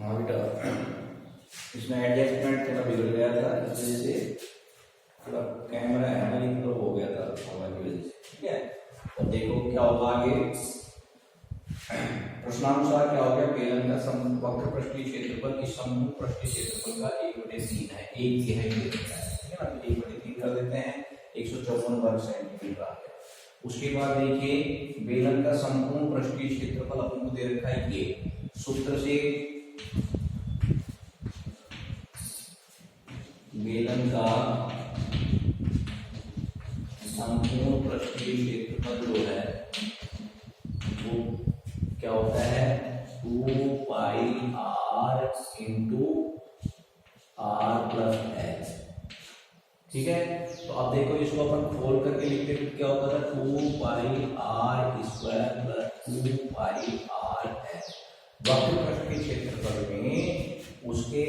हाँ बेटा, इसमें एडजस्टमेंट थोड़ा बिगड़ गया था, इस वजह से थोड़ा कैमरा हैंडलिंग तो हो गया था हवा की वजह से। ठीक है, तो देखो क्या होगा आगे। प्रश्नानुसार क्या हो गया, बेलन का वक्र पृष्ठीय क्षेत्रफल इस समूह पृष्ठीय क्षेत्रफल का 1/3 है, 1/3 देता है। ठीक है ना, तो 1/3 कर देते हैं, 154 वर्ग सेंटीमीटर आ गया। उसके बाद देखिए बेलन का संपूर्ण पृष्ठीय क्षेत्रफल अपन को दे रखा है ये सूत्र से, बेलन का संपूर्ण पृष्ठीय क्षेत्रफल जो है वो क्या होता है, 2 pi r into r plus h। ठीक है, तो अब देखो इसको अपन खोल करके लिखते हैं, क्या होता है 2 pi r square plus 2 pi r h। वक्र पृष्ठीय क्षेत्रफल में उसके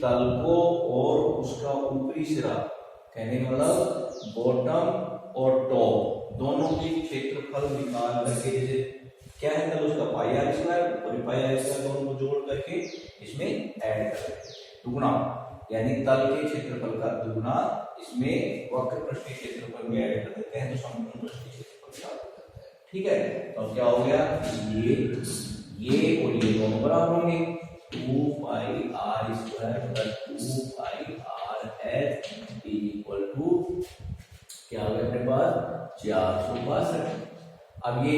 तल को और उसका ऊपरी सिरा, कहने का मतलब बॉटम और टॉप दोनों के क्षेत्रफल निकाल करके, जैसे क्या है तल उसका पाई आर स्क्वायर और पाई आर स्क्वायर दोनों को जोड़ करके इसमें ऐड कर देते हैं, दुगुना, यानी तल के क्षेत्रफल का दुगुना इसमें वक्र पृष्ठीय क्षेत्रफल में ऐड कर देते हैं, तो संपूर्ण पृष्ठीय क्षेत्रफल प्राप्त करते हैं। ठीक है, तो क्या हो गया, ये और ये दोनों बराबर होंगे, 2 pi r square plus 2 pi r h equal to क्या हो गया अपने पास 462। अब ये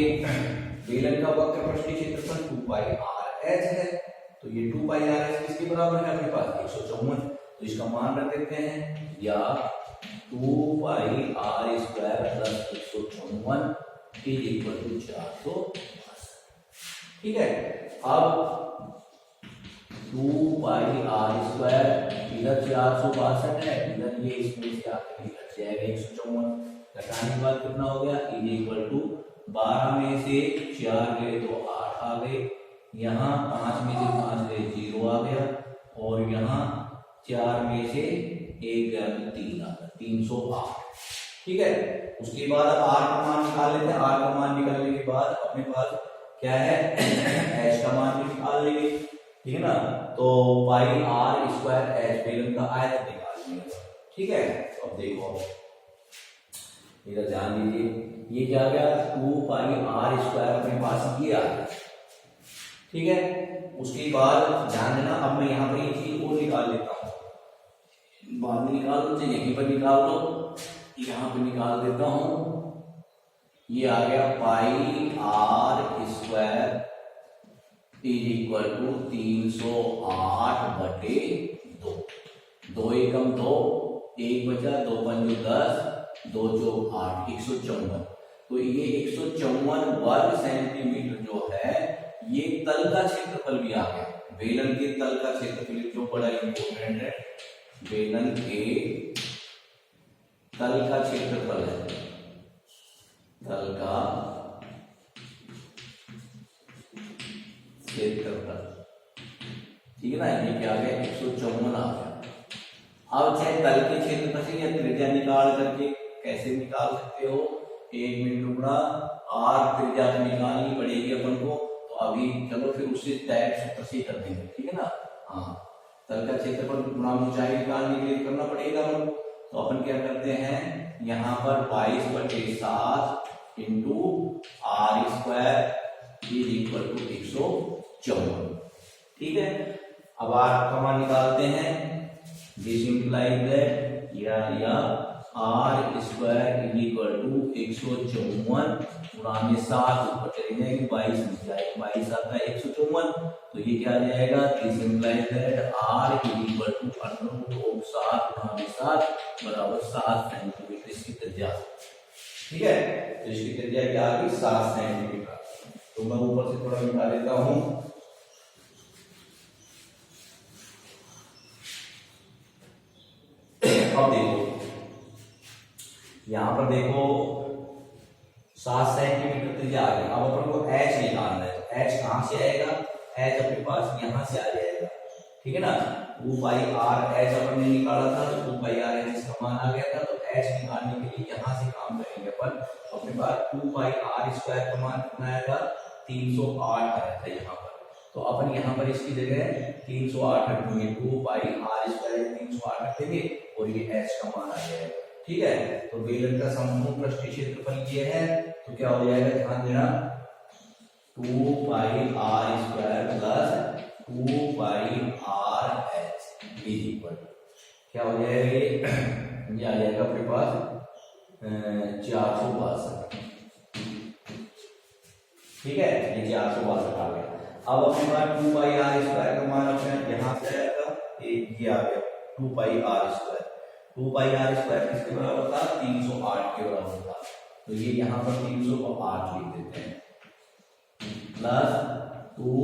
बेलन का वक्र पृष्ठीय क्षेत्रफल 2 पाई r h है, तो ये 2 पाई r h किसके बराबर है अपने पास 154, तो इसका मान रख देते हैं, या 2 pi r square plus 154 equal to 462। ठीक है, अब 2 पाई r स्क्वायर इधर 462 है, इधर ये इसमें से आकर घट जाएगा 154, घटाने के बाद कितना हो गया, इक्वल टू 12 में से 4 गए तो 8 आ गए, यहाँ 5 में से 5 गए 0 आ गया, और यहाँ 4 में से 1 गया तो 3 आ गया, 308। ठीक है, उसके बाद अब r का मान निकाल लेते हैं। r का मान निकालने के बाद अपने पास क्या है h का मान भी निकाल लेंगे। ठीक है ना, तो पाई r स्क्वायर h बेलन का आयत निकाल लेंगे। ठीक है, तो अब देखो इधर ध्यान दीजिए, ये क्या आ गया 2 पाई r स्क्वायर अपने पास ये आ गया। ठीक है, उसके बाद ध्यान देना, अब मैं यहाँ पर ये चीज और निकाल लेता हूँ, बाद में निकाल दो, यहीं पर निकाल दो, यहाँ पर निकाल देता हूँ, ये आ गया पाई r स्क्वायर इक्वल टू 308/2, 2 एकम 2, 1 बचा, 2 पंजे 10, 2 चौक 8, 154। तो ये 154 वर्ग सेंटीमीटर जो है ये तल का क्षेत्रफल भी आ गया। बेलन के तल का क्षेत्रफल जो बड़ा इंपॉर्टेंट है, बेलन के तल का क्षेत्रफल है, तल का क्षेत्रफल। ठीक है ना, ये क्या आ गया 154 आ गया। अब चाहे तल के क्षेत्रफल से या त्रिज्या निकाल करके कैसे निकाल सकते हो, 1 मिनट टुकड़ा r त्रिज्या तो निकालनी पड़ेगी अपन को, तो अभी चलो फिर उसी डायरेक्ट सूत्र से कर देंगे। ठीक है ना, हाँ, तल का क्षेत्रफल गुणा ऊंचाई निकालने के लिए करना पड़ेगा अपन को, तो अपन क्या करते हैं, यहाँ पर 22/7 into r square equal to 154। ठीक है, अब r का मान निकालते हैं, दिस इंप्लाइज दैट या r स्क्वायर इक्वल टू 154 गुणा में 7 ऊपर चले जाएंगे, 22 नीचे जाएगा, 22 आता है 154, तो ये क्या आ जाएगा, this implies that r equal to √7 गुणा में 7 बराबर 7 सेंटीमीटर इसकी त्रिज्या। ठीक है, तो इसकी त्रिज्या क्या आ गई 7 सेंटीमीटर। तो मैं ऊपर से थोड़ा निकाल लेता हूं, अब देखो यहां पर देखो 7 सेंटीमीटर त्रिज्या आ गई। अब अपन को h निकालना है, तो h कहां से आएगा, h अपने पास यहां से आ जाएगा। ठीक है ना, 2 पाई r h अपन ने निकाला था, तो 2 पाई r h इसका मान आ गया था, तो h निकालने के लिए यहां से काम करेंगे अपन। अपने पास 2 पाई r स्क्वायर का मान कितना आएगा 308 आया था यहाँ पर, तो अपन यहाँ पर इसकी जगह 308 रख देंगे, 2 पाई आर स्क्वायर 308 रख देंगे और ये एच का मान आ जाएगा। ठीक है, तो बेलन का संपूर्ण पृष्ठीय क्षेत्रफल ये है, तो क्या हो जाएगा, ध्यान देना, 2 pi r square plus 2 pi r h equal क्या हो जाएगा, ये आ जाएगा अपने पास 462। ठीक है, ये 462 आ गया। अब अपने पास 2 पाई आर स्क्वायर का मान अपने यहाँ से आएगा, ये आ गया 2 pi r square. 2 pi r square किसके बराबर था, 308 के बराबर था, तो ये यहाँ पर 308 लिख देते हैं, प्लस 2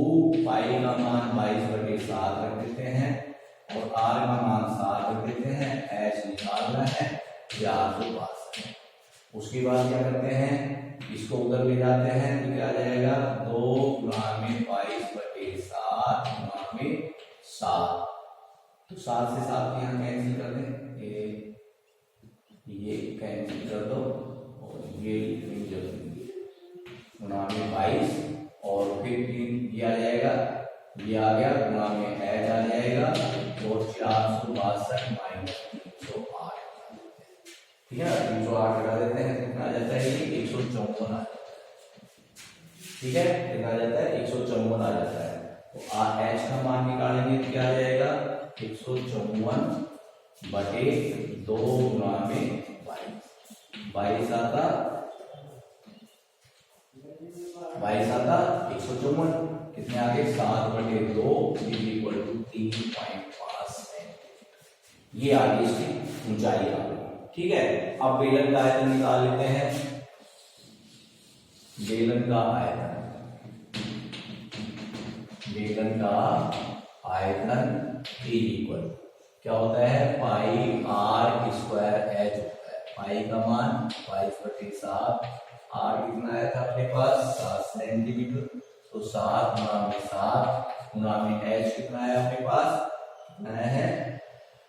पाई का मान 22/7 रख देते हैं और आर का मान 7 रख देते हैं, एच निकालना है 462। उसके बाद क्या करते हैं, इसको उधर ले जाते हैं तो क्या आ जाएगा, 2 गुणा में 22/7 गुणा में 7, तो 7 से 7 यहाँ कैंसिल कर दें, ये कैंसिल कर दो और ये गुणा में 22 और फिर 3 ये आ जाएगा, ये आ गया गुणा में एच आ जाएगा और 462 माइनस 308। ठीक है, 308 लगा देते हैं, कितना आ जाता है, ये 154 आ जाता है। ठीक है, कितना आ जाता है, 154 आ जाता है। तो एच का मान निकालेंगे तो क्या आ जाएगा, 154 बटे 2 गुणा में 22 आता 154, कितने आगे 7 बटे 2 इक्वल टू 3.5 है, ये आगे इसकी ऊंचाई आ गई। ठीक है, अब बेलन का आयतन निकाल लेते हैं, बेलन का आयतन इक्वल क्या होता है, पाई आर स्क्वायर एच होता है। पाई का मान 22/7, आर कितना आया था अपने पास 7 सेंटीमीटर, तो 7 गुणा में 7 गुणा में एच कितना आया अपने पास, कितना है,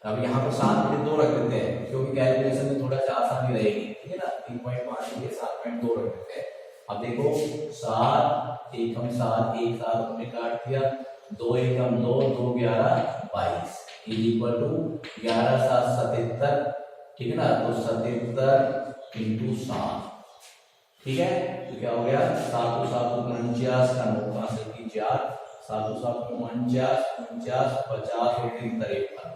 अब यहाँ पर 7/2 रख देते हैं क्योंकि कैलकुलेशन में थोड़ा सा आसानी रहेगी। ठीक है ना, 3.5 के 7.2 रख देते हैं। अब देखो 7 एकम 7 एक 7 हमने काट दिया, 2 एकम 2 2 11 22 इक्वल टू 11 7 77। ठीक है ना, तो 77 इंटू 7। ठीक है, तो क्या हो गया, 7 7 49 का 9 का 4 7 7 49 50 50 और 3 53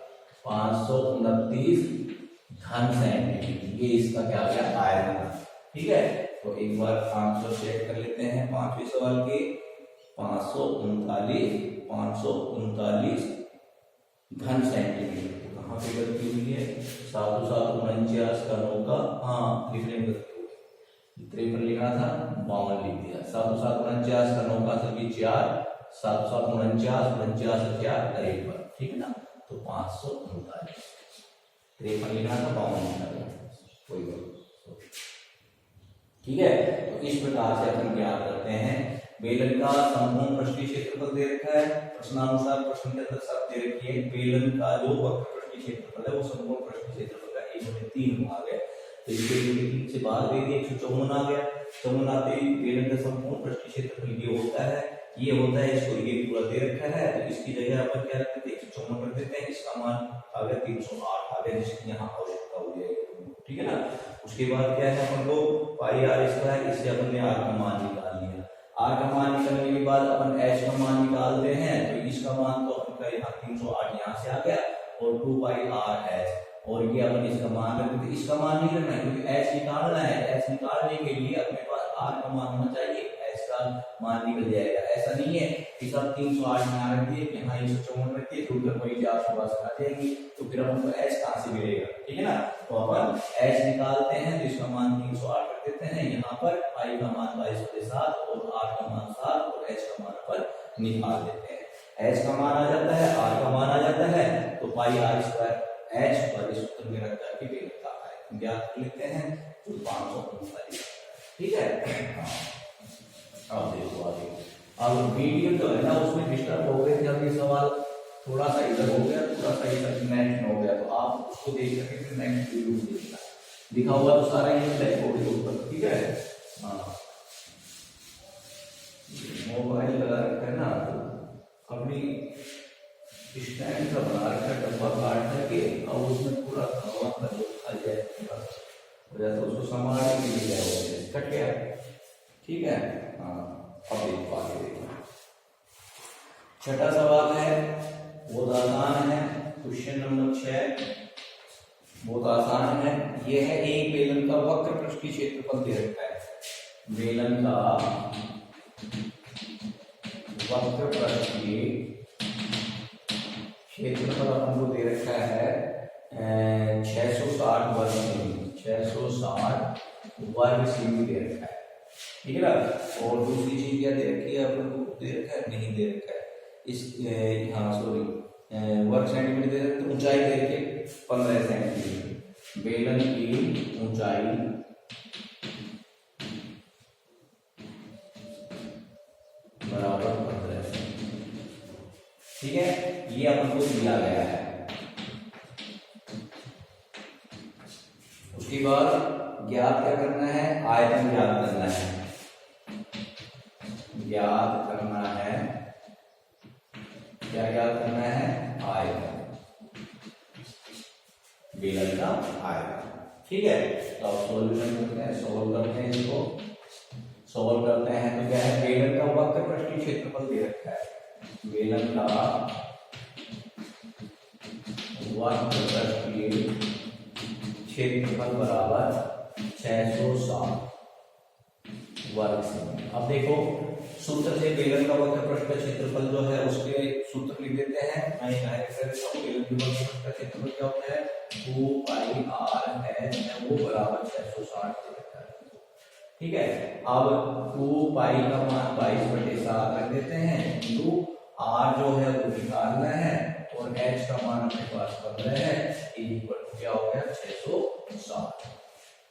529 घन सेंटीमीटर, ये इसका क्या आ गया, आयतन। ठीक है, तो एक बार आंसर चेक कर लेते हैं 5वें सवाल के, 539 घन सेंटीमीटर। तो कहाँ पे गलती हुई है, 7 7 49 का 9 का, हाँ लिखने में गलती हो गई, 53 लिखा था 52 लिख दिया। 7 7 49 का 9 का सभी 4 7 7 49 49 4 53। ठीक है ना, तो 539, 53 लिखना था 52 लिखा था, कोई बात। ठीक है, तो इस प्रकार से अपन ज्ञात करते हैं बेलन का संपूर्ण पृष्ठीय क्षेत्रफल दे रखा है, प्रश्नानुसार प्रश्न के अंदर सब दे रखी है। बेलन का जो वक्र पृष्ठीय क्षेत्रफल है वो संपूर्ण पृष्ठीय क्षेत्रफल का 1/3 भाग है, तो इसके 1/3 से भाग दे दिए 154 आ गया। 54 आते ही बेलन का संपूर्ण पृष्ठीय क्षेत्रफल ये होता है, इसको ये पूरा दे रखा है, तो इसकी जगह अपन क्या रखते हैं, 154 रख देते हैं, इसका मान आ गया 308 आ गया, जिसकी यहाँ आवश्यकता हो जाएगी। ठीक है ना, उसके बाद क्या है, अपन को पाई आर स्क्वायर, इससे अपन ने आर का मान निकाल लिया। आर का मान निकालने के बाद अपन एच का मान निकालते हैं, तो इसका मान तो अपन का यहाँ 308 यहाँ से आ गया और 2 पाई आर एच, और ये अपन इसका मान रखते थे, इसका मान नहीं करना है क्योंकि एच निकालना है। एच निकालने के लिए अपने पास आर का मान होना चाहिए, एच का मान निकल जाएगा। ऐसा नहीं है कि सब 308 में आ रख दिए, यहाँ 154 रख दिए, तो कोई 462 आ जाएंगी, तो फिर अपन को एच कहाँ से मिलेगा। ठीक है ना, तो अपन एच निकालते हैं, तो इसका मान 308 रख देते हैं, यहाँ पर पाई का मान 22/7 और आर का मान 7 और एच का मान पर निकाल देते हैं। एच का मान आ जाता है, आर का मान आ जाता है, तो पाई आर स्क्वायर एच पर इस सूत्र में रख करके बेलन का आयतन ज्ञात कर लेते हैं, तो 539। ठीक है, अब देखो आगे। अब वीडियो जो है ना उसमें डिस्टर्ब हो गए थे, अब ये सवाल थोड़ा सा इधर हो गया, थोड़ा सा इधर नेक्स्ट हो गया, तो आप उसको देख करके फिर नेक्स्ट वीडियो देखना। लिखा हुआ तो सारा ये ब्लैक बोर्ड के ऊपर। ठीक है, हाँ मोबाइल लगा रखा है ना, अपनी स्टैंड का बना रखा डब्बा काट करके और उसमें पूरा हवा का जो खा जाए हो जाए तो उसको संभालने के लिए जाए कट गया। ठीक है, हाँ अब देखो आगे देखो। छठा सवाल है, बहुत आसान है, क्वेश्चन नंबर 6 बहुत आसान है। यह है एक बेलन का वक्र पृष्ठ की क्षेत्रफल दे रखा है। बेलन का वक्र पृष्ठ की क्षेत्रफल अपन को दे रखा है 660 वर्ग सेमी, 660 वर्ग सेमी दे रखा है। ठीक है ना। और दूसरी चीज क्या दे रखी है अपन को, दे रखा है नहीं दे रखा है इस हाँ सॉरी वर्ग सेंटीमीटर दे रखा है। ऊंचाई दे रखी है 15 सेंटीमीटर। बेलन की ऊंचाई बराबर 15 सेंटीमीटर। ठीक है, ये अपन को दिया गया है। उसके बाद ज्ञात क्या करना है, आयतन ज्ञात करना है। ज्ञात करना है, क्या ज्ञात करना है, आयतन, बेलन का आयतन। ठीक है, तो अब सॉल्यूशन करते हैं, सॉल्व करते हैं इसको। सॉल्व करते हैं तो क्या है, बेलन का वक्र पृष्ठ की क्षेत्रफल दे रखा है। बेलन का वक्र पृष्ठ की क्षेत्रफल बराबर 660 वर्ग सेमी। अब देखो सूत्र से बेलन का वक्र पृष्ठ का क्षेत्रफल जो है उसके सूत्र लिख देते हैं। मैं यहाँ लिख देता हूं, बेलन के वक्र पृष्ठ का क्षेत्रफल क्या होता है, 2 पाई r है वो बराबर 660 दे रखा है। ठीक है, अब 2 पाई का मान 22/7 रख देते हैं, इंटू r जो है वो निकालना है और h का मान अपने पास 15 है, इक्वल क्या हो गया 660।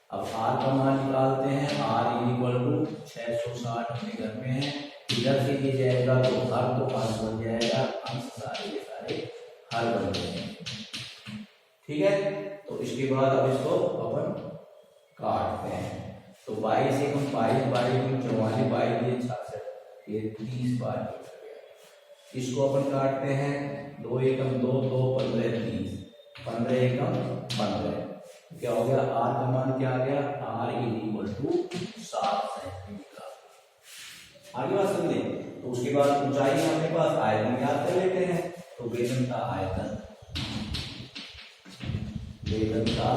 अब r का मान निकालते हैं, r इक्वल टू 660 अपने घर में है, इधर से ये जाएगा तो हर तो अंश बन जाएगा, अंश सारे के सारे हर बन जाएंगे। ठीक है, तो इसके बाद अब इसको अपन काटते हैं। तो 22 एकम 22 22 44 22 66 ये 30 बार इसको अपन काटते हैं। 2 एकम 2 2 15 30 15 एकम 15 क्या हो गया, r का मान क्या आ गया, r इक्वल टू 7 सेंटीमीटर। आगे बात समझे। तो उसके बाद ऊंचाई हमारे पास, आयतन ज्ञात कर लेते हैं। तो बेलन का आयतन, बेलन का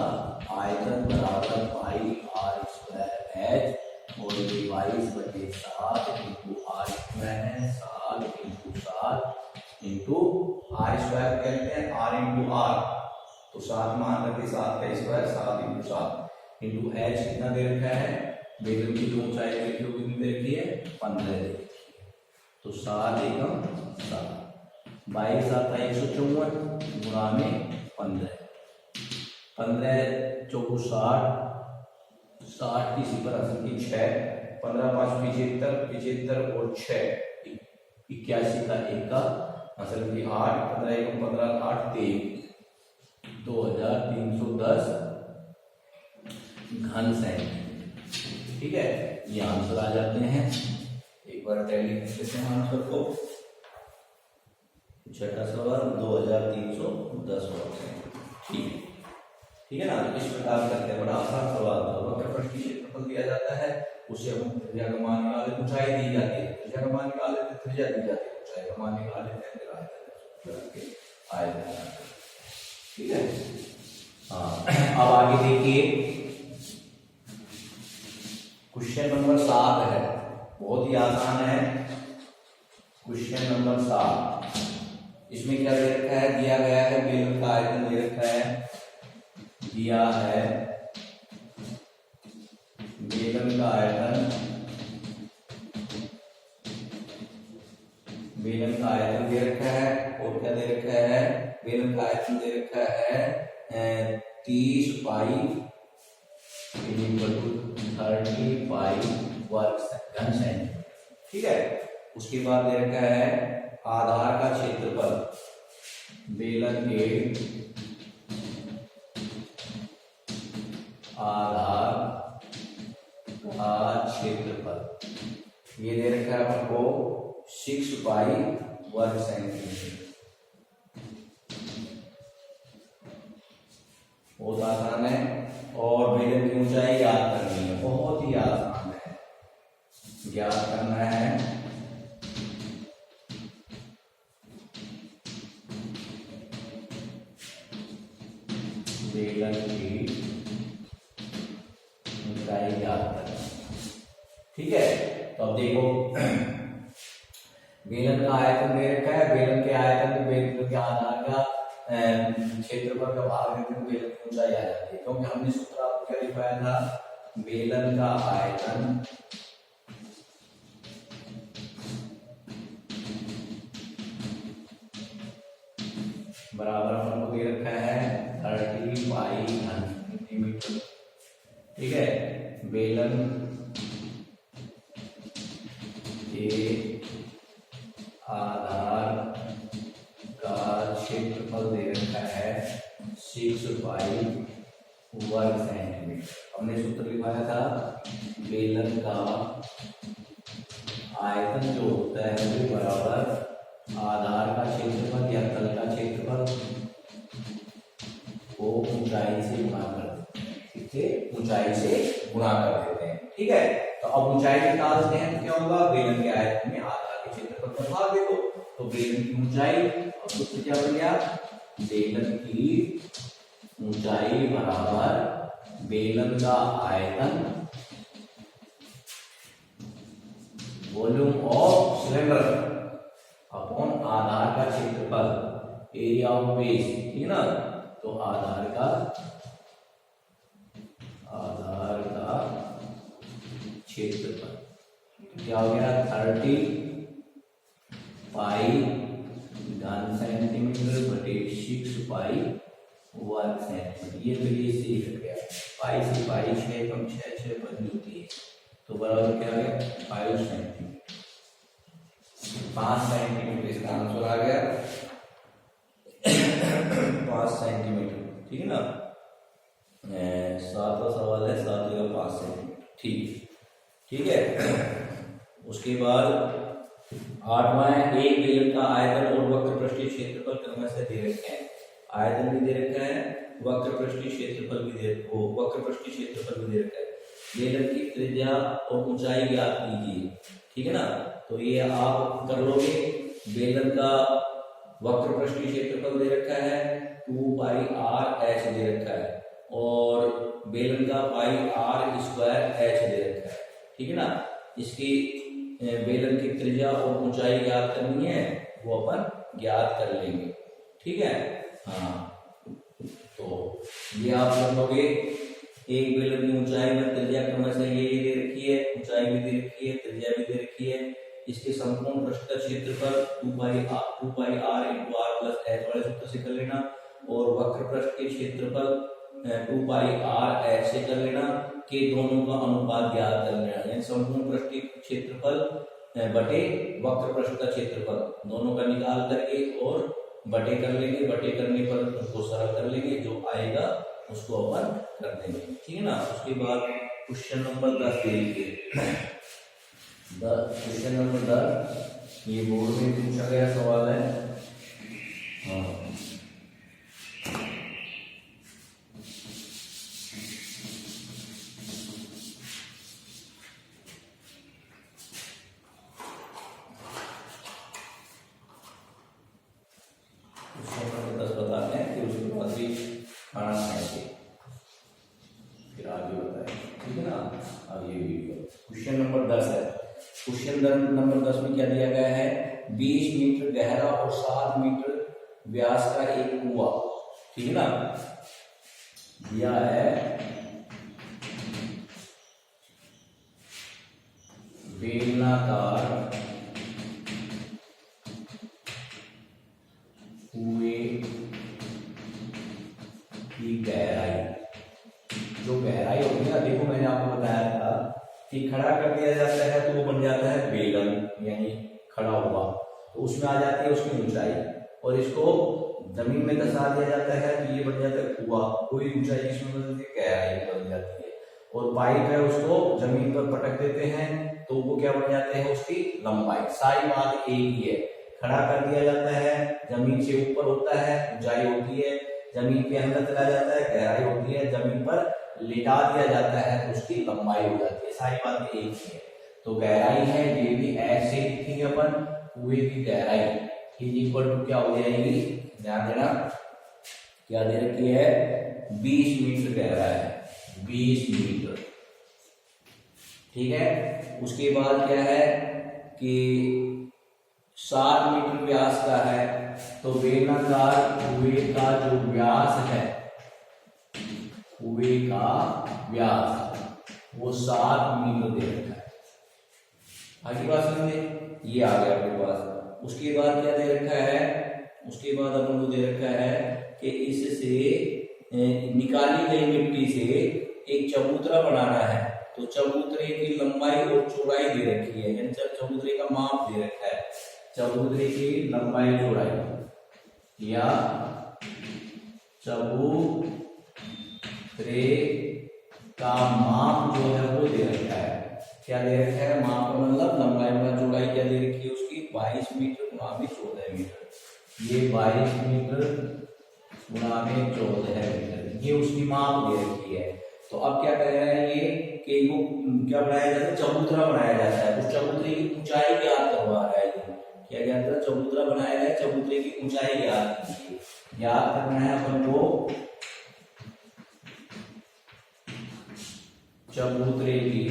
आयतन बराबर पाई r स्क्वायर h और 22/7 इंटू r स्क्वायर है 7 इंटू 7 इंटू r स्क्वायर कहते हैं r इंटू r, तो 7 मान रखिए 7 का स्क्वायर 7 इंटू 7 इंटू h कितना दे रखा है, बेलन की जो ऊंचाई देखी हो कितनी दे रखी है 15 दे रखी है। तो 7 एकम 7 22 7 154 गुणा में 15 15 चौको 60 60 की सिफर असल की 6 15 5 75 75 और 6 81 का 1 का असल की 8 15 एकम 15 8 23 2310 घन सेंटीमीटर। ठीक है, ये आंसर आ जाते हैं। एक बार टैली कर लेते हैं आंसर को। छठा सवाल 2310 वर्ग सेंटीमीटर। ठीक है ना, इस प्रकार करते हैं, बड़ा आसान सवाल था। वक्र पृष्ठ की क्षेत्रफल दिया जाता है, उसे हम त्रिज्या का मान निकाल लेते, ऊंचाई दी जाती है, त्रिज्या का मान निकाल लेते, त्रिज्या दी जाती है, ऊंचाई का मान निकाल लेते हैं, फिर आयतन। ठीक है, हाँ अब आगे देखिए क्वेश्चन नंबर 7 है, बहुत ही आसान है। क्वेश्चन नंबर 7, इसमें क्या दे रखा है, दिया गया है बेलन का आयतन दे रखा है, दिया है बेलन का आयतन, बेलन का आयतन दे रखा है और क्या दे रखा है, बेलन का आयतन दे रखा है 30 पाई इक्वल टू 30 पाई वर्ग घन सेंटीमीटर। ठीक है, उसके बाद दे रखा है आधार का क्षेत्रफल, बेलन के आधार का क्षेत्रफल ये दे रखा है आपको 6 पाई वर्ग सेंटीमीटर। बहुत आसान है। और बेलन की ऊंचाई याद करनी है, बहुत ही आसान है, ज्ञात करना है बेलन की ऊंचाई याद करना। ठीक है, तो अब देखो बेलन का आयतन दे रखा है, बेलन के आयतन में बेलन के आधार का क्षेत्रफल का भाग देते हैं, बेलन की ऊंचाई आ जाती है। क्योंकि हमने सूत्र आपको क्या दिखाया था, बेलन का आयतन बराबर हमको दे रखा है 30 बाई 100 सेंटीमीटर। ठीक है, बेलन के आधार का क्षेत्रफल दे रखा है 6 बाई वर्ग सेंटीमीटर। हमने सूत्र लिखवाया था बेलन का आयतन जो होता है वो बराबर आधार का क्षेत्रफल या तल का क्षेत्रफल को ऊंचाई से गुणा कर देते हैं। ठीक है, ऊंचाई से गुणा कर देते हैं। ठीक है, तो अब ऊंचाई निकालते हैं तो क्या होगा, बेलन के आयतन में आधार के क्षेत्रफल का भाग दे दो, तो बेलन की ऊंचाई, अब सूत्र क्या बन गया, बेलन की ऊंचाई बराबर बेलन का आयतन वॉल्यूम ऑफ सिलेंडर अपॉन आधार का क्षेत्रफल, एरिया ऑफ बेस। ठीक है ना, तो आधार का क्षेत्रफल क्या हो गया, 30 पाई घन सेंटीमीटर बटे 6 पाई वर्ग सेंटीमीटर। ये तो ये सीख गया, पाई से पाई 6 कम 6 बदली होती है, तो बराबर क्या है 5 सेंटीमीटर। 5 सेंटीमीटर इसका आंसर आ गया 5 सेंटीमीटर। ठीक है ना, 7वां सवाल है 7 जगह 5 सेंटीमीटर। ठीक है, उसके बाद 8वां है, एक बेलन का आयतन और वक्र पृष्ठीय क्षेत्रफल क्रमशः से दे रखे हैं। आयतन भी दे रखा है, वक्र पृष्ठीय क्षेत्रफल भी दे रखा है। बेलन की त्रिज्या और ऊंचाई ज्ञात कीजिए। ठीक है ना, तो ये आप कर लोगे। बेलन का वक्र पृष्ठीय क्षेत्रफल दे रखा है 2 पाई r h दे रखा है, और बेलन का पाई r स्क्वायर h दे रखा है। ठीक है ना, इसकी बेलन की त्रिज्या और ऊंचाई ज्ञात करनी है, वो अपन ज्ञात कर लेंगे। ठीक है, हाँ, तो ये आप कर लोगे। एक बेलन की ऊंचाई में त्रिज्या क्रमशः ये दे रखी है, ऊंचाई भी दे रखी है, त्रिज्या भी दे रखी है। इसके संपूर्ण पृष्ठ का क्षेत्रफल 2 pi r into r plus h वाले सूत्र से कर लेना, और वक्र पृष्ठ के क्षेत्रफल 2 पाई r h से कर लेना, के दोनों का अनुपात ज्ञात कर लेना। यानी संपूर्ण पृष्ठ के क्षेत्रफल बटे वक्र पृष्ठ का क्षेत्रफल दोनों का निकाल करके और बटे कर लेंगे। बटे करने पर उसको सरल कर लेंगे, जो आएगा उसको अपन कर देंगे। ठीक है ना, उसके बाद क्वेश्चन नंबर 10 देखिए। क्वेश्चन नंबर 10 ये बोर्ड में पूछा गया सवाल है। हाँ, बताते हैं कि उसके बाद भी खाना खाएंगे, फिर आगे बताएंगे। ठीक है ना, अब ये वीडियो क्वेश्चन नंबर 10 है। क्वेश्चन नंबर 10 में क्या दिया गया है, 20 मीटर गहरा और 7 मीटर व्यास का एक कुआं। ठीक है ना, दिया है बेलनाकार कुएं की गहराई। जो गहराई होती है ना, देखो मैंने आपको बताया था कि खड़ा कर दिया जाता है तो वो बन जाता है बेलन, यानी खड़ा हुआ, तो उसमें आ जाती है उसकी ऊंचाई, और इसको जमीन में धंसा दिया जाता है तो ये बन जाता है कुआं। कोई ऊंचाई इसमें बदलती है, गहराई बन जाती है। और पाइप है उसको जमीन पर पटक देते हैं तो वो क्या बन जाते हैं, उसकी लंबाई। सारी बात एक ही है, खड़ा कर दिया जाता है, जमीन से ऊपर होता है, ऊंचाई होती है, जमीन के अंदर चला जाता है, गहराई होती है, जमीन पर लिटा दिया जाता है तो उसकी लंबाई हो जाती है। सारी बातें एक ही है। तो गहराई है ये भी ऐसे लिखेंगे अपन, कुएं की गहराई इज इक्वल टू क्या हो जाएगी, ध्यान देना, क्या दे रखी है, 20 मीटर गहरा है, 20 मीटर। ठीक है, उसके बाद क्या है कि 7 मीटर व्यास का है, तो बेलनाकार कुएं का जो व्यास है, कुएं का व्यास वो 7 मीटर दे रखा है। आगे बात समझे, ये आ गया अपने पास। उसके बाद क्या दे रखा है, उसके बाद अपन को दे रखा है कि इससे निकाली गई मिट्टी से एक चबूतरा बनाना है, तो चबूतरे की लंबाई और चौड़ाई दे रखी है, यानी चबूतरे का माप दे रखा है, चबूतरे की लंबाई चौड़ाई या चबूतरे का माप जो है वो दे रखा है। क्या दे रखा है, माप का मतलब लंबाई में चौड़ाई क्या दे रखी है उसकी, 22 मीटर गुणा में 14 मीटर, ये 22 मीटर गुणा में 14 मीटर, ये उसकी माप दे रखी है। तो अब क्या कर रहा है ये कि वो क्या बनाया जाता है, चबूतरा बनाया जाता है, उस चबूतरे की ऊंचाई ज्ञात करवा रहा है। क्या ज्ञात कर, चबूतरा बनाया है, चबूतरे की ऊंचाई ज्ञात करना है अपन को, चबूतरे की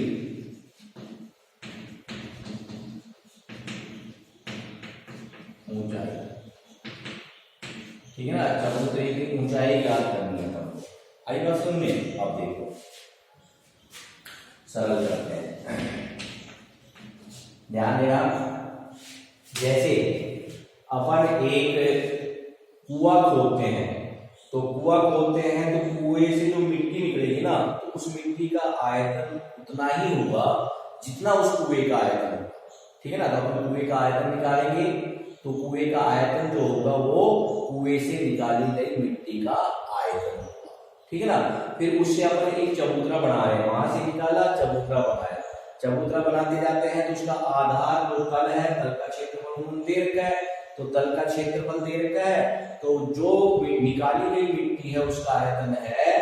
ऊंचाई, ठीक है ना, चबूतरे की ऊंचाई ज्ञात करनी है अपन को। आई बात सुन में, अब देखो सरल करते हैं, ध्यान देना। जैसे अपन एक कुआं खोदते हैं, तो कुआं खोदते हैं तो कुएं से जो मिट्टी निकलेगी ना, तो उस मिट्टी का आयतन उतना ही होगा जितना उस कुएं का आयतन होगा, ठीक है ना। तो अपन कुएं का आयतन निकालेंगे, तो कुएं का आयतन जो होगा वो कुएं से निकाली गई मिट्टी का आयतन होगा, ठीक है ना। फिर उससे अपन एक चबूतरा बना रहे हैं, वहां से निकाला, चबूतरा बनाया, चबूतरा बनाते जाते हैं तो उसका आधार जो तल है, तल का क्षेत्रफल दे रखा है, तो तल का क्षेत्रफल दे रखा है, तो जो निकाली गई मिट्टी है उसका आयतन है,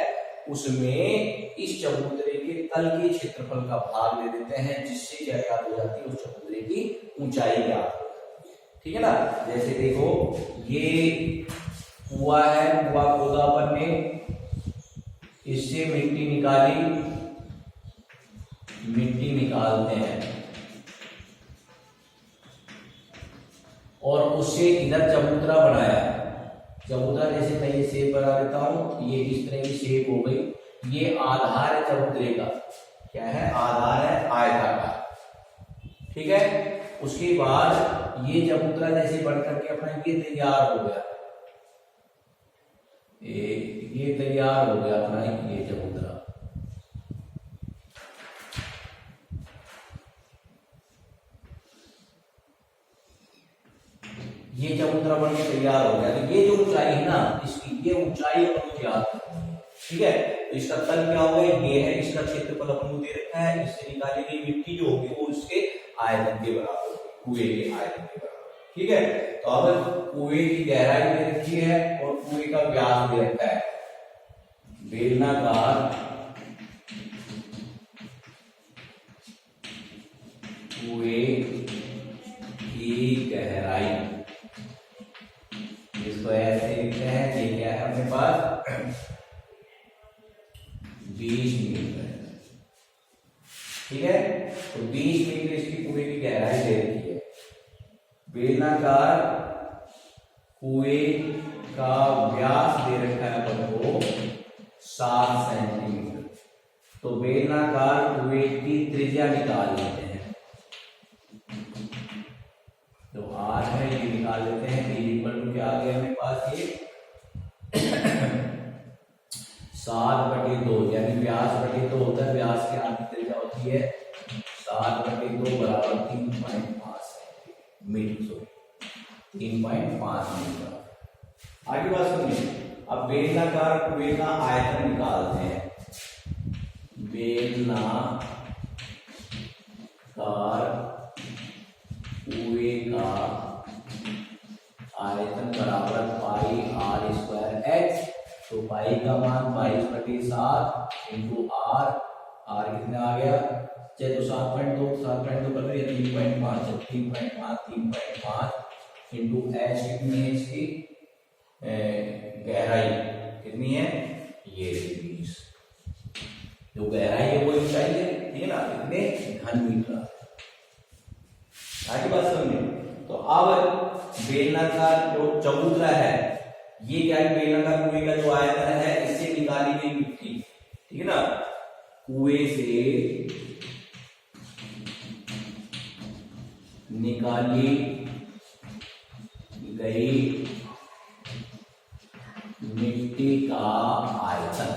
उसमें इस चबूतरे के तल के क्षेत्रफल का भाग ले देते हैं, जिससे क्या ज्ञात हो जाती है, उस चबूतरे की ऊंचाई ज्ञात हो जाती है, ठीक है ना। जैसे देखो ये कुआं है, कुआं खोदा अपन ने, इससे मिट्टी निकाली, मिट्टी निकालते हैं और उससे इधर चबूतरा बनाया, चबूतरा जैसे मैं ये शेप बना देता हूं, ये इस तरह की शेप हो गई, ये आधार है चबूतरे का, क्या है, आधार है आयताकार, ठीक है। उसके बाद ये चबूतरा जैसे बन करके अपना ये तैयार हो गया, ये तैयार हो गया अपना ये चबूतरा, ये चबूतरा बन के तैयार हो गया। तो ये जो ऊंचाई है ना इसकी, ये ऊंचाई अपन को याद करनी है, ठीक है। तो इसका तल क्या होगा, ये है, इसका क्षेत्रफल अपन को दे रखा है, इससे निकाली गई मिट्टी जो होगी वो उसके आयतन के बराबर होगी, कुएं के आयतन के बराबर, ठीक है। तो अब कुएं की गहराई दे रखी है और कुएं का व्यास दे रखा है, बेलनाकार कुएं की गहराई, इसको ऐसे लिखते हैं, ये क्या है अपने पास, 20 मीटर, ठीक है। तो 20 मीटर इसकी कुएं की गहराई दे रखी है, बेलनाकार कुएं का व्यास दे रखा है अपन को 7 सेंटीमीटर, तो बेलनाकार कुएं की त्रिज्या निकाल लेते हैं, तो आर है ये निकाल लेते हैं, इक्वल टू क्या आ गया मेरे पास, ये 7/2, यानी व्यास बटे 2 होता है, व्यास की आधी त्रिज्या होती है 7/2 बराबर 3.5 मीटर, 3.5 मीटर। आगे बात सुनिए, अब बेलनाकार कुएं का आयतन निकालते हैं, बेलनाकार कुएं का आयतन बराबर पाई आर स्क्वायर एक्स। तो पाई का मान 22/7 इंटू आर, आर कितना आ गया, चाहे तो 7.2 कर रही है 3.5, 3.5 इंटू एच कितनी है इसकी गहराई कितनी है, ये 20, जो गहराई है वो ऊंचाई है, ठीक है ना, कितने घन मीटर। आगे बात समझे। तो अब बेलनाकार जो चबूतरा है, ये क्या है, बेलनाकार कुएं का जो आयतन है इससे निकाली गई मिट्टी, ठीक है ना, कुएं से निकाली गई मिट्टी का आयतन,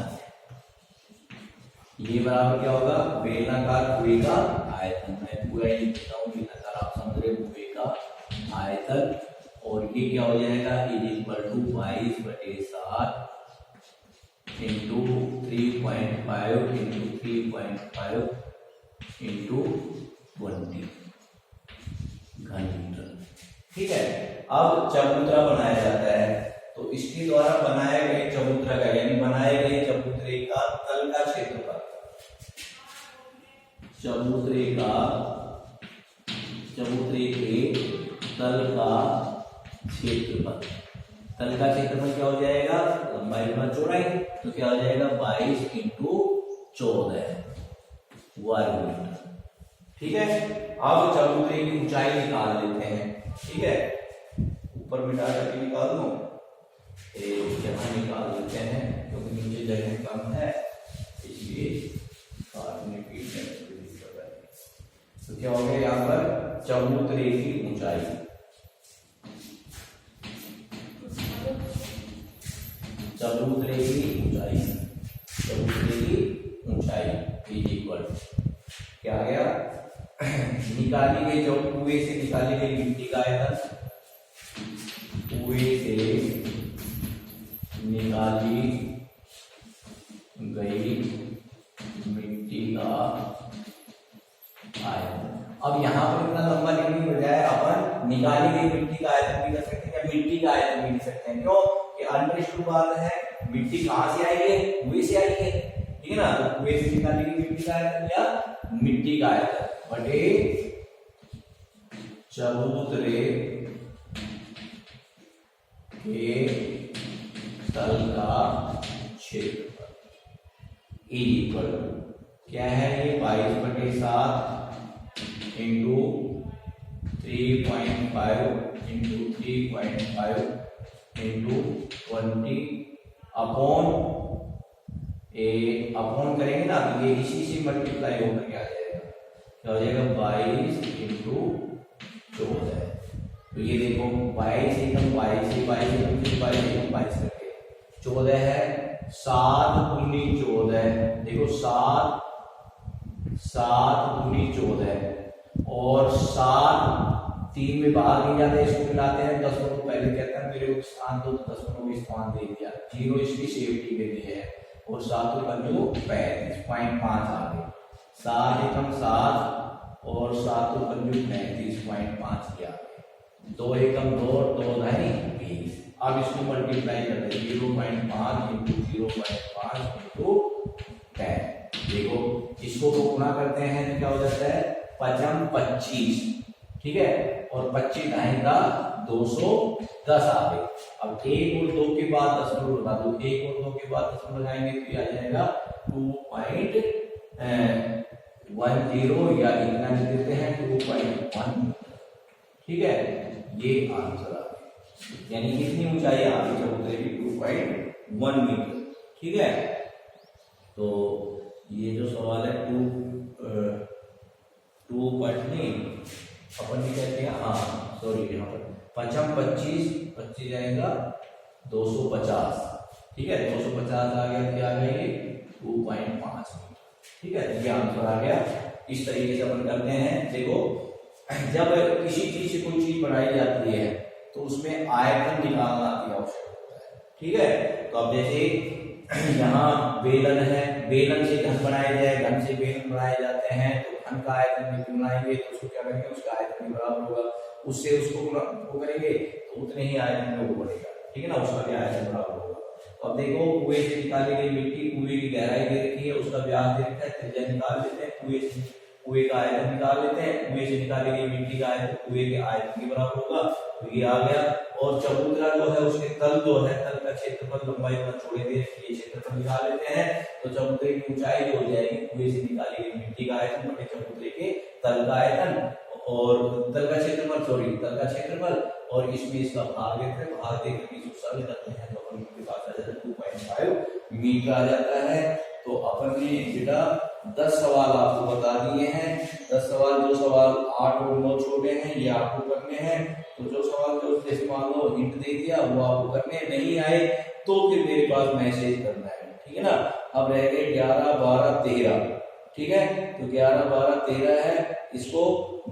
ये बराबर क्या होगा, बेलनाकार कुएं का आयतन। मैं पूरा ही लिखता हूं, बेलनाकार आप समझ रहे, कुएं का आयतन, और ये क्या हो जाएगा, is equal to 22/7 into 3.5 into 3.5 into 20 घन मीटर। ठीक है, अब चबूतरा बनाया जाता है, तो इसके द्वारा बनाए गए चबूतरा का, यानी बनाए गए चबूतरे का तल का क्षेत्रफल, चबूतरे के तल का क्षेत्रफल, तल का क्षेत्रफल क्या हो जाएगा, लंबाई गुना चौड़ाई, तो क्या हो जाएगा 22 इंटू 14 वर्ग मीटर। ठीक है, अब चबूतरे की ऊंचाई निकाल लेते हैं। ठीक है, ऊपर मिटा करके निकाल दो, यहाँ निकाल लेते हैं क्योंकि नीचे जगह कम है, इसलिए काटने पीटने में थोड़ी दिक्कत है। तो क्या हो गया यहाँ पर, चबूतरे की ऊंचाई, चबूतरे की ऊंचाई इज इक्वल क्या आ गया, निकाली गई जो कुएं से निकाली गई मिट्टी का आयतन, कुएं से निकाली गई मिट्टी का आयतन। अब यहाँ पर इतना लंबा लिखने की बजाय अपन निकाली गई मिट्टी का आयतन भी कर सकते हैं या मिट्टी का आयतन भी लिख सकते हैं। क्यों कि अंडरस्टूड बात है, मिट्टी कहाँ से आई है, कुएं से आई है, ठीक है ना, तो कुएं से निकाली गई मिट्टी का आयतन या मिट्टी का आयतन बटे चबूतरे के तल का क्षेत्रफल इज इक्वल क्या है, ये 22/7 इंटू 3.5 इंटू 3.5 इंटू 20 अपॉन करेंगे ना, तो ये इसी से मल्टीप्लाई होकर क्या आ जाएगा, क्या हो जाएगा 22 इंटू 14। तो ये देखो 22 एकम 22 करके 14 है, 7 दूनी 14, देखो 7 दूनी 14 और 7 3 में बाहर नहीं जाते, इसको मिलाते हैं 10 को पहले कहता है मेरे को स्थान दो, 10 को स्थान दे दिया, 0 इसकी सेफ्टी के लिए है, और 7 पंजो 35.5 आ गए, 7 एकम 7 और 7 पंजो 35.5 किया, 2 एकम 2 2 ढाई 20। अब इसको मल्टीप्लाई करते हैं 0.5 इंटू 0.5 इंटू 10। देखो इसको गुणा करते हैं तो क्या हो जाता है 25, ठीक है, और 25 ढाई का 210 आ गए। अब 1 और 2 के बाद दशमलव लगा दो, 1 और 2 के बाद दशमलव लगाएंगे तो ये आ जाएगा 2.10 या इतना लिख देते हैं 2.1, ठीक है, ये आंसर आ गया। यानी कितनी ऊंचाई आ गई चबूतरे की 2.1 मीटर। ठीक है, तो ये जो सवाल है 2 नहीं अपन भी कहते हैं, हाँ सॉरी, यहाँ पर 25 जाएगा 250, ठीक है, 250 आ गया, क्या आ गया ये 2.5 मीटर। ठीक है, ये आंसर आ गया। इस तरीके से अपन करते हैं। देखो जब किसी चीज से कोई चीज बनाई जाती है तो उसमें आयतन निकालना अति आवश्यक होता है। ठीक है, तो अब जैसे यहाँ बेलन है, बेलन से घन बनाए जाए, घन से बेलन बनाए जाते हैं, तो घन का आयतन भी बनाएंगे तो उसको क्या करेंगे, उसका आयतन भी बराबर होगा, उससे उसको करेंगे तो तो उतने ही आयतन में वो बढ़ेगा, ठीक है ना, उसका भी आयतन बराबर होगा। तो अब देखो कुएं से निकाली गई मिट्टी, कुएं की गहराई दे रखी है, उसका व्यास दे रखा है, त्रिज्या निकाल लेते हैं, कुएं का आयतन निकाल लेते हैं, कुएं से निकाली गई मिट्टी का आयतन कुएं के आयतन के बराबर होगा, तो ये आ गया। और चबूतरा जो है उसके तल जो है, तल का क्षेत्रफल लंबाई और चौड़ाई दे रखी है, क्षेत्रफल निकाल लेते हैं। तो चबूतरे की ऊंचाई जो हो जाएगी कुएं से निकाली गई मिट्टी का आयतन बटे चबूतरे के तल का आयतन, और तल का क्षेत्रफल, सॉरी तल का क्षेत्रफल, और इसमें इसका भाग देते हैं, भाग देकर के सरल करते हैं तो अपन के पास आ जाता है 2.5 मीटर आ जाता है। तो अपन ने बेटा 10 सवाल आपको बता दिए हैं, 10 सवाल, जो सवाल 8 और 9 छोड़े हैं ये आपको करने हैं। तो जो सवाल जो जैसे मान लो हिंट दे दिया वो आपको करने, नहीं आए तो फिर मेरे पास मैसेज करना है, ठीक है ना। अब रह गए 11, 12, 13, ठीक है, तो 11, 12, 13 है, इसको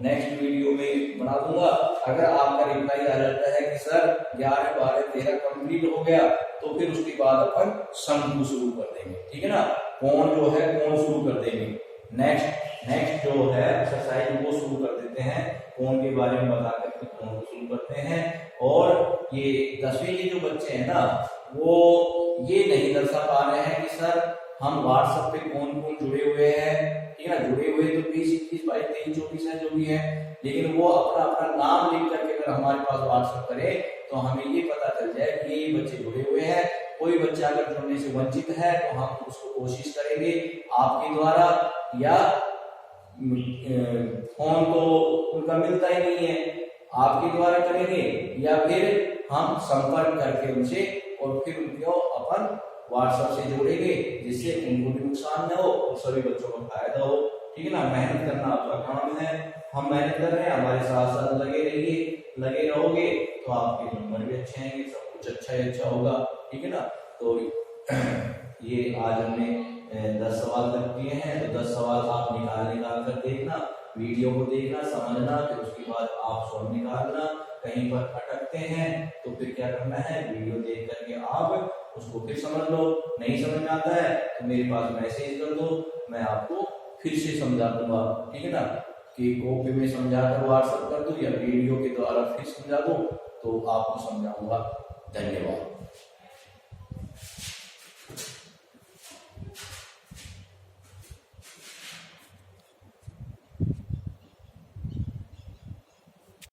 नेक्स्ट वीडियो में बना दूंगा। अगर आपका रिप्लाई आ जाता है कि सर 11, 12, 13 कंप्लीट हो गया, तो फिर उसके बाद अपन शंकु शुरू कर देंगे, ठीक है ना, कोण जो है कोण शुरू कर देंगे। नेक्स्ट जो है एक्सरसाइज वो शुरू कर देते हैं, कोण के बारे में बता करके कोण शुरू करते हैं। और ये 10वीं के जो बच्चे हैं ना, वो ये नहीं दर्शा पा रहे हैं कि सर हम व्हाट्सएप पे कौन कौन जुड़े हुए हैं, ठीक है ना, जुड़े हुए तो 20, 21, 22, 23, 24 है जो भी है, लेकिन वो अपना अपना नाम लिख करके अगर हमारे पास व्हाट्सएप करे तो हमें ये पता चल जाए कि ये बच्चे जुड़े हुए हैं। कोई बच्चा अगर जुड़ने से वंचित है तो हम उसको कोशिश करेंगे आपके द्वारा, या फोन तो उनका मिलता ही नहीं है, आपके द्वारा करेंगे, या फिर हम संपर्क करके उनसे और फिर उनको अपन व्हाट्सएप से जोड़ेंगे, जिससे उनको भी नुकसान न हो और सभी बच्चों को फायदा हो, ठीक है ना। मेहनत करना आपका काम है, हम मेहनत कर रहे हैं, हमारे साथ साथ लगे रहिए, लगे रहोगे तो आपके नंबर भी अच्छे आएंगे, सब कुछ अच्छा ही अच्छा होगा, ठीक है ना। तो ये आज हमने 10 सवाल तक किए हैं, तो 10 सवाल आप निकाल कर देखना, वीडियो को देखना, समझना, फिर उसके बाद आप स्वयं निकालना। कहीं पर अटकते हैं तो फिर क्या करना है, वीडियो देख करके आप उसको फिर समझ लो, नहीं समझ आता है तो मेरे पास मैसेज कर दो, मैं आपको फिर से समझा दूंगा, ठीक है ना, कि कॉपी में समझाकर व्हाट्सएप कर दूं या वीडियो के द्वारा फिर समझा दूं तो आपको समझाऊंगा। धन्यवाद।